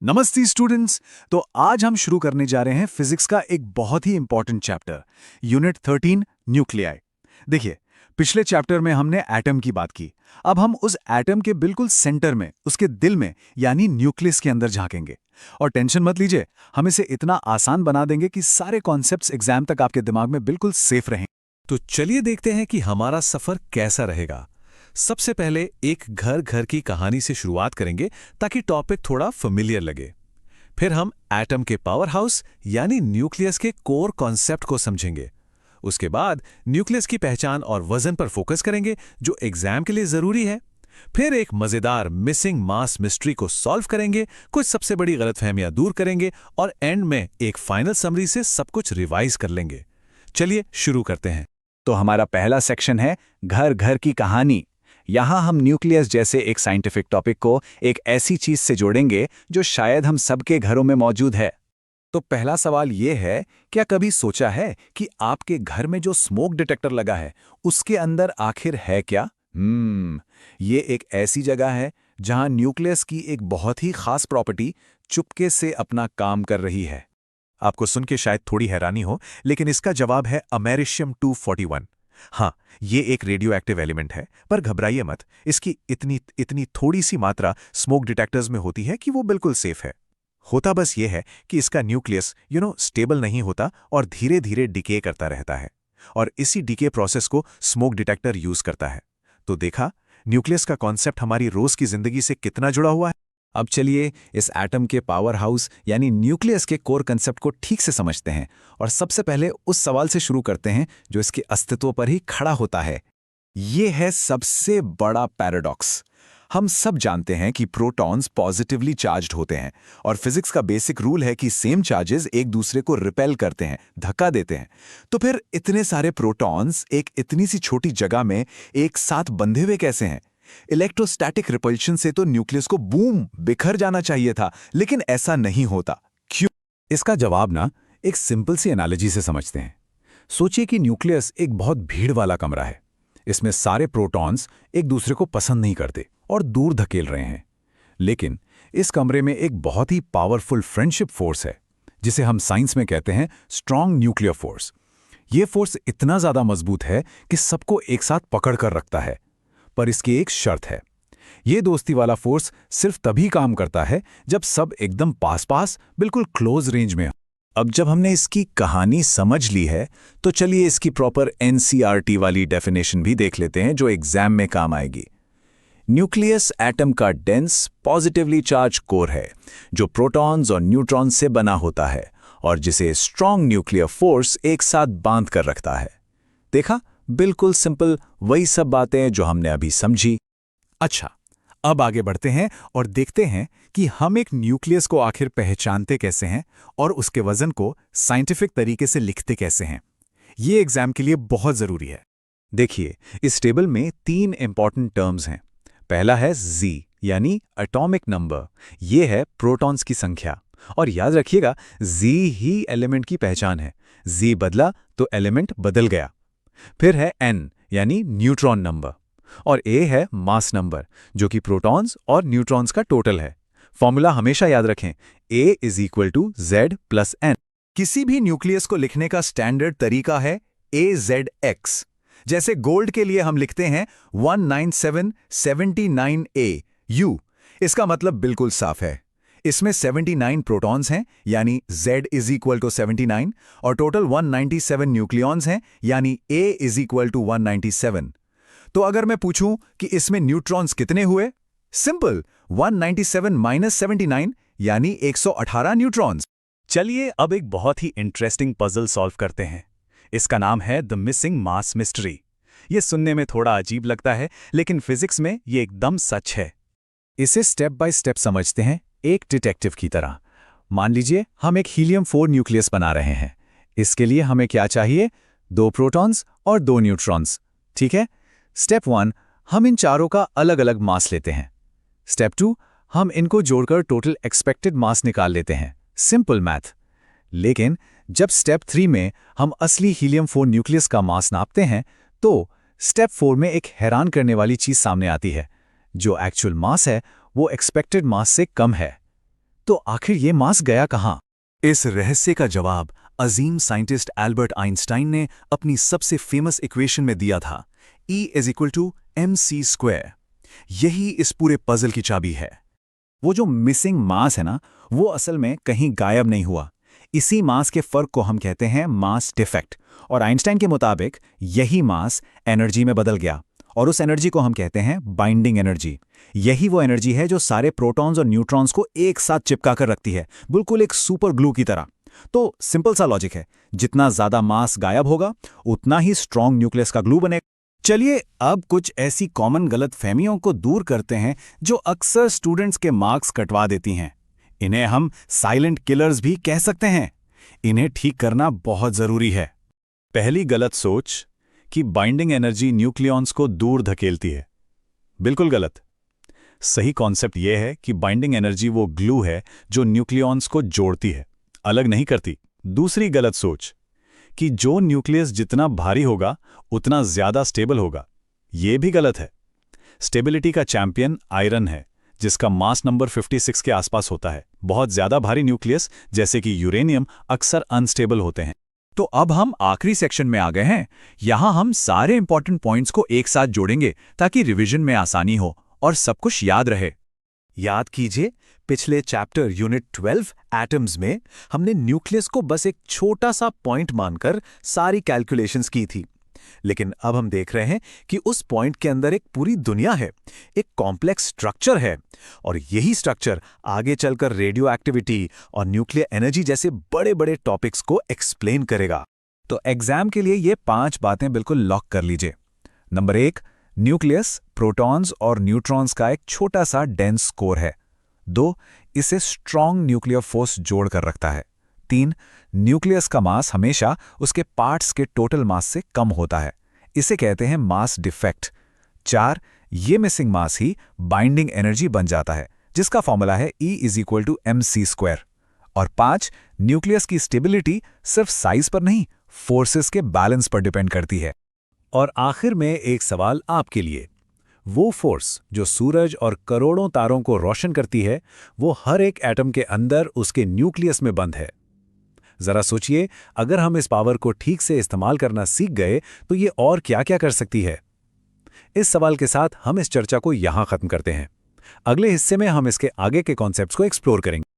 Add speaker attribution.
Speaker 1: नमस्ते स्टूडेंट्स। तो आज हम शुरू करने जा रहे हैं फिजिक्स का एक बहुत ही इंपॉर्टेंट चैप्टर, यूनिट 13 न्यूक्लियाई। देखिए, पिछले चैप्टर में हमने एटम की बात की। अब हम उस एटम के बिल्कुल सेंटर में, उसके दिल में यानी न्यूक्लियस के अंदर झांकेंगे। और टेंशन मत लीजिए, हम इसे इतना आसान बना देंगे कि सारे कॉन्सेप्ट्स एग्जाम तक आपके दिमाग में बिल्कुल सेफ रहें।
Speaker 2: तो चलिए देखते हैं कि हमारा सफर कैसा रहेगा। सबसे पहले एक घर घर की कहानी से शुरुआत करेंगे ताकि टॉपिक थोड़ा फेमिलियर लगे। फिर हम एटम के पावर हाउस यानी न्यूक्लियस के कोर कॉन्सेप्ट को समझेंगे। उसके बाद न्यूक्लियस की पहचान और वजन पर फोकस करेंगे जो एग्जाम के लिए जरूरी है। फिर एक मजेदार मिसिंग मास मिस्ट्री को सॉल्व करेंगे, कुछ सबसे बड़ी गलतफहमियां दूर करेंगे और एंड में एक फाइनल समरी से सब कुछ रिवाइज कर लेंगे। चलिए शुरू करते हैं।
Speaker 1: तो हमारा पहला सेक्शन है घर घर की कहानी। यहाँ हम न्यूक्लियस जैसे एक साइंटिफिक टॉपिक को एक ऐसी चीज से जोड़ेंगे जो शायद हम सबके घरों में मौजूद है। तो पहला सवाल ये है, क्या कभी सोचा है कि आपके घर में जो स्मोक डिटेक्टर लगा है उसके अंदर आखिर है क्या? ये एक ऐसी जगह है जहां न्यूक्लियस की एक बहुत ही खास प्रॉपर्टी चुपके से अपना काम कर रही है। आपको सुन के शायद थोड़ी हैरानी हो, लेकिन इसका जवाब है अमेरिशियम 241। हाँ, ये एक रेडियो एक्टिव एलिमेंट है, पर घबराइए मत, इसकी इतनी थोड़ी सी मात्रा स्मोक डिटेक्टर्स में होती है कि वो बिल्कुल सेफ है। होता बस ये है कि इसका न्यूक्लियस स्टेबल नहीं होता और धीरे धीरे डिके करता रहता है, और इसी डिके प्रोसेस को स्मोक डिटेक्टर यूज करता है। तो देखा, न्यूक्लियस का कॉन्सेप्ट हमारी रोज की जिंदगी से कितना जुड़ा हुआ है। अब चलिए इस एटम के पावर हाउस यानी न्यूक्लियस के कोर कंसेप्ट को ठीक से समझते हैं, और सबसे पहले उस सवाल से शुरू करते हैं जो इसके अस्तित्व पर ही खड़ा होता है। ये है सबसे बड़ा पैराडॉक्स। हम सब जानते हैं कि प्रोटॉन्स पॉजिटिवली चार्ज्ड होते हैं, और फिजिक्स का बेसिक रूल है कि सेम चार्जेस एक दूसरे को रिपेल करते हैं, धक्का देते हैं। तो फिर इतने सारे प्रोटॉन्स एक इतनी सी छोटी जगह में एक साथ बंधे हुए कैसे हैं? इलेक्ट्रोस्टैटिक रिपल्शन से तो न्यूक्लियस को बूम बिखर जाना चाहिए था, लेकिन ऐसा नहीं होता। क्यों? इसका जवाब ना एक सिंपल सी एनालॉजी से समझते हैं। सोचिए कि न्यूक्लियस एक बहुत भीड़ वाला कमरा है। इसमें सारे प्रोटॉन्स एक दूसरे को पसंद नहीं करते और दूर धकेल रहे हैं। लेकिन इस कमरे में एक बहुत ही पावरफुल फ्रेंडशिप फोर्स है, जिसे हम साइंस में कहते हैं स्ट्रॉन्ग न्यूक्लियर फोर्स। ये फोर्स इतना ज्यादा मजबूत है कि सबको एक साथ पकड़ कर रखता है। पर इसकी एक शर्त है। ये दोस्ती वाला फोर्स सिर्फ तभी काम करता है जब सब एकदम पास पास, बिल्कुल क्लोज रेंज में हो। अब जब हमने इसकी कहानी समझ ली है, तो चलिए इसकी प्रॉपर एनसीईआरटी वाली डेफिनेशन भी देख लेते हैं जो एग्जाम में काम आएगी। न्यूक्लियस एटम का डेंस पॉजिटिवली चार्ज कोर है जो प्रोटॉन्स और न्यूट्रॉन्स से बना होता है, और जिसे स्ट्रॉन्ग न्यूक्लियर फोर्स एक साथ बांध कर रखता है। देखा, बिल्कुल सिंपल, वही सब बातें जो हमने अभी समझी। अच्छा, अब आगे बढ़ते हैं और देखते हैं कि हम एक न्यूक्लियस को आखिर पहचानते कैसे हैं और उसके वजन को साइंटिफिक तरीके से लिखते कैसे हैं। ये एग्जाम के लिए बहुत जरूरी है। देखिए, इस टेबल में 3 इंपॉर्टेंट टर्म्स हैं। पहला है Z यानी एटॉमिक नंबर। ये है प्रोटॉन्स की संख्या, और याद रखिएगा Z ही एलिमेंट की पहचान है। Z बदला तो एलिमेंट बदल गया। फिर है N यानी न्यूट्रॉन नंबर, और A है मास नंबर जो कि प्रोटॉन्स और न्यूट्रॉन्स का टोटल है। फॉर्मूला हमेशा याद रखें, A = Z + N। किसी भी न्यूक्लियस को लिखने का स्टैंडर्ड तरीका है AZX। जैसे गोल्ड के लिए हम लिखते हैं 19779A इसका मतलब बिल्कुल साफ है। इसमें 79 प्रोटॉन्स हैं यानी Z = 79, और टोटल 197 न्यूक्लियॉन्स हैं यानी A = 197। तो अगर मैं पूछूं कि इसमें न्यूट्रॉन्स कितने हुए, सिंपल, 197 - 79 यानी 118 न्यूट्रॉन्स। चलिए अब एक बहुत ही इंटरेस्टिंग पजल सॉल्व करते हैं। इसका नाम है द मिसिंग मास मिस्ट्री। ये सुनने में थोड़ा अजीब लगता है, लेकिन फिजिक्स में ये एकदम सच है। इसे स्टेप बाय स्टेप समझते हैं, एक डिटेक्टिव की तरह। मान लीजिए हम एक हीलियम-4 न्यूक्लियस बना रहे हैं। इसके लिए हमें क्या चाहिए? 2 प्रोटॉन्स और 2 न्यूट्रॉन्स। ठीक है। स्टेप 1, हम इन चारों का अलग अलग मास लेते हैं। स्टेप 2, हम इनको जोड़कर टोटल एक्सपेक्टेड मास निकाल लेते हैं। Simple math. लेकिन जब स्टेप 3 में हम असली हीलियम-4 न्यूक्लियस का मास नापते हैं, तो स्टेप 4 में एक हैरान करने वाली चीज सामने आती है। जो एक्चुअल मास है वो एक्सपेक्टेड मास से कम है। तो आखिर ये मास गया कहाँ?
Speaker 2: इस रहस्य का जवाब अजीम साइंटिस्ट एल्बर्ट आइंस्टाइन ने अपनी सबसे फेमस इक्वेशन में दिया था, E = mc²। यही इस पूरे पजल की चाबी है।
Speaker 1: वो जो मिसिंग मास है ना, वो असल में कहीं गायब नहीं हुआ। इसी मास के फर्क को हम कहते हैं मास डिफेक्ट, और आइंस्टाइन के मुताबिक यही मास एनर्जी में बदल गया, और उस एनर्जी को हम कहते हैं बाइंडिंग एनर्जी। यही वो एनर्जी है जो सारे प्रोटॉन्स और न्यूट्रॉन्स को एक साथ चिपका कर रखती है, बिल्कुल एक सुपर ग्लू की तरह। तो सिंपल सा लॉजिक है, जितना ज्यादा मास गायब होगा उतना ही स्ट्रॉन्ग न्यूक्लियस का ग्लू बनेगा। चलिए अब कुछ ऐसी कॉमन गलतफहमियों को दूर करते हैं जो अक्सर स्टूडेंट्स के मार्क्स कटवा देती हैं। इन्हें हम साइलेंट किलर्स भी कह सकते हैं। इन्हें ठीक करना बहुत जरूरी है।
Speaker 2: पहली गलत सोच कि बाइंडिंग एनर्जी न्यूक्लियॉन्स को दूर धकेलती है। बिल्कुल गलत। सही कॉन्सेप्ट यह है कि बाइंडिंग एनर्जी वो ग्लू है जो न्यूक्लियॉन्स को जोड़ती है, अलग नहीं करती। दूसरी गलत सोच कि जो न्यूक्लियस जितना भारी होगा उतना ज्यादा स्टेबल होगा, यह भी गलत है। स्टेबिलिटी का चैंपियन आयरन है, जिसका मास नंबर 56 के आसपास होता है। बहुत ज्यादा भारी न्यूक्लियस जैसे कि यूरेनियम अक्सर अनस्टेबल होते हैं।
Speaker 1: तो अब हम आखिरी सेक्शन में आ गए हैं। यहां हम सारे इंपॉर्टेंट पॉइंट्स को एक साथ जोड़ेंगे ताकि रिवीजन में आसानी हो और सब कुछ याद रहे।
Speaker 2: याद कीजिए, पिछले चैप्टर यूनिट 12 एटम्स में हमने न्यूक्लियस को बस एक छोटा सा पॉइंट मानकर सारी कैलकुलेशंस की थी। लेकिन अब हम देख रहे हैं कि उस पॉइंट के अंदर एक पूरी दुनिया है, एक कॉम्प्लेक्स स्ट्रक्चर है, और यही स्ट्रक्चर आगे चलकर रेडियो एक्टिविटी और न्यूक्लियर एनर्जी जैसे बड़े बड़े टॉपिक्स को एक्सप्लेन करेगा।
Speaker 1: तो एग्जाम के लिए ये 5 बातें बिल्कुल लॉक कर लीजिए। नंबर 1, न्यूक्लियस प्रोटॉन्स और न्यूट्रॉन्स का एक छोटा सा डेंस कोर है। 2, इसे स्ट्रॉन्ग न्यूक्लियर फोर्स जोड़ कर रखता है। 3, न्यूक्लियस का मास हमेशा उसके पार्ट्स के टोटल मास से कम होता है, इसे कहते हैं मास डिफेक्ट। 4, ये मिसिंग मास ही बाइंडिंग एनर्जी बन जाता है, जिसका फॉर्मूला है E = mc²। और 5, न्यूक्लियस की स्टेबिलिटी सिर्फ साइज पर नहीं, फोर्सेस के बैलेंस पर डिपेंड करती है।
Speaker 2: और आखिर में एक सवाल आपके लिए। वो फोर्स जो सूरज और करोड़ों तारों को रोशन करती है, वो हर एक एटम के अंदर उसके न्यूक्लियस में बंद है। जरा सोचिए, अगर हम इस पावर को ठीक से इस्तेमाल करना सीख गए तो ये और क्या-क्या कर सकती है। इस सवाल के साथ हम इस चर्चा को यहां खत्म करते हैं। अगले हिस्से में हम इसके आगे के कॉन्सेप्ट्स को एक्सप्लोर करेंगे।